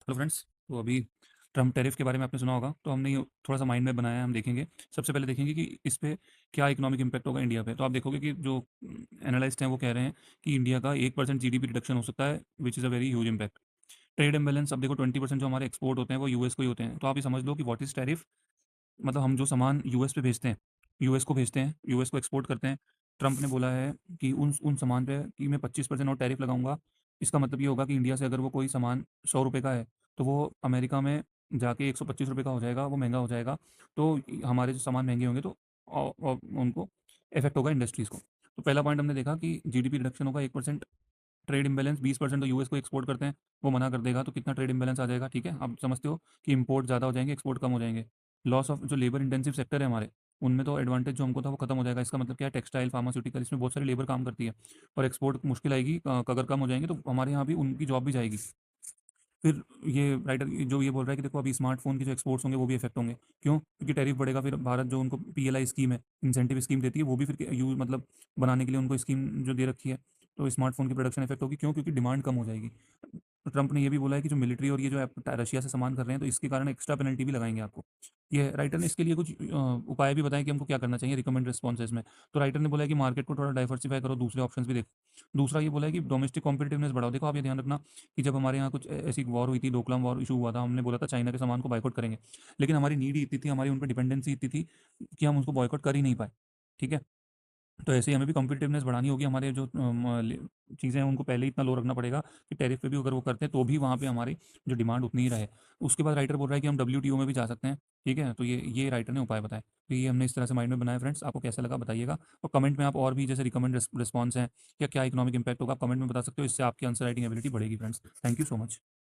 Hello friends. तो अभी Trump tariff के बारे में आपने सुना होगा, तो हमने ये थोड़ा सा माइंड में बनाया है। हम देखेंगे, सबसे पहले देखेंगे कि इस पे क्या इकोनॉमिक इम्पैक्ट होगा इंडिया पे। तो आप देखोगे कि जो एनालिस्ट हैं वो कह रहे हैं कि इंडिया का 1% जीडीपी रिडक्शन हो सकता है, which is a very huge impact. Trade imbalance, अब देखो 20% जो हमारे एक्सपोर्ट होते हैं वो यूएस को ही होते हैं। तो आप ये समझ लो कि व्हाट इज़ टैरिफ। मतलब हम जो सामान यूएस पे भेजते हैं, यूएस को भेजते हैं, यूएस को एक्सपोर्ट करते हैं। ट्रंप ने बोला है कि उन उन सामान पे कि मैं 25% और टैरिफ लगाऊंगा। इसका मतलब ये होगा कि इंडिया से अगर वो कोई सामान 100 रुपये का है, तो वो अमेरिका में जाके 125 रुपये का हो जाएगा, वो महंगा हो जाएगा। तो हमारे जो सामान महंगे होंगे, तो उनको इफेक्ट होगा इंडस्ट्रीज़ को। तो पहला पॉइंट हमने देखा कि जीडीपी रिडक्शन होगा 1%। ट्रेड इम्बैलेंस 20% तो यूएस को एक्सपोर्ट करते हैं, वो मना कर देगा, तो कितना ट्रेड इम्बैलेंस आ जाएगा। ठीक है, आप समझते हो कि इंपोर्ट ज़्यादा हो जाएंगे, एक्सपोर्ट कम हो जाएंगे। लॉस ऑफ जो लेबर इंटेंसिव सेक्टर है हमारे, उनमें तो एडवांटेज जो हमको था वो खत्म हो जाएगा। इसका मतलब क्या है, टेक्सटाइल, फार्मास्यूटिकल, इसमें बहुत सारी लेबर काम करती है और एक्सपोर्ट मुश्किल आएगी। अगर कम हो जाएंगे तो हमारे यहाँ भी उनकी जॉब भी जाएगी। फिर ये राइटर जो ये बोल रहा है कि देखो अभी स्मार्टफोन के जो एक्सपोर्ट्स होंगे वो भी इफेक्ट होंगे। क्यों? क्योंकि टैरिफ बढ़ेगा, फिर भारत जो उनको पीएलआई स्कीम है, इंसेंटिव स्कीम देती है, वो भी फिर यूज मतलब बनाने के लिए उनको स्कीम जो दे रखी है, तो स्मार्टफोन की प्रोडक्शन इफेक्ट होगी। क्यों? क्योंकि डिमांड कम हो जाएगी। तो ट्रंप ने ये भी बोला है कि जो मिलिट्री और ये जो आप रशिया से सामान कर रहे हैं, तो इसके कारण एक्स्ट्रा पेनल्टी भी लगाएंगे आपको। ये राइटर ने इसके लिए कुछ उपाय भी बताए कि हमको क्या करना चाहिए, रिकमेंड रिस्पॉन्सेज में। तो राइटर ने बोला है कि मार्केट को थोड़ा डाइवर्सिफाई करो, दूसरे ऑप्शंस भी देखो। दूसरा ये बोला है कि डोमेस्टिक कॉम्पिटिटिवनेस बढ़ाओ। देखो आप ये ध्यान रखना कि जब हमारे यहाँ कुछ ऐसी वॉर हुई थी, डोकलाम वॉर इशू हुआ था, हमने बोला था चाइना के सामान को बाइकआउट करेंगे। लेकिन हमारी नीड ही इतनी थी, हमारी उन पर डिपेंडेंसी इतनी थी कि हम उसको बॉयकॉट कर ही नहीं पाए। ठीक है, तो ऐसे ही हमें भी कॉम्पिटिटिवनेस बढ़ानी होगी। हमारे जो चीज़ें हैं उनको पहले ही इतना लो रखना पड़ेगा कि टैरिफ पे भी अगर वो करते हैं तो भी वहाँ पे हमारी जो डिमांड उतनी ही रहे। उसके बाद राइटर बोल रहा है कि हम डब्ल्यूटीओ में भी जा सकते हैं। ठीक है, तो ये राइटर ने उपाय बताए। तो ये हमने इस तरह से माइंड में बनाया। फ्रेंड्स, आपको कैसा लगा बताइएगा, और कमेंट में आप और भी जैसे रिकमेंड रिस्पॉन्स हैं या क्या इकोनॉमिक इंपैक्ट होगा, आप कमेंट में बता सकते हो। इससे आपकी आंसर राइटिंग एबिलिटी बढ़ेगी। Friends, thank you so much.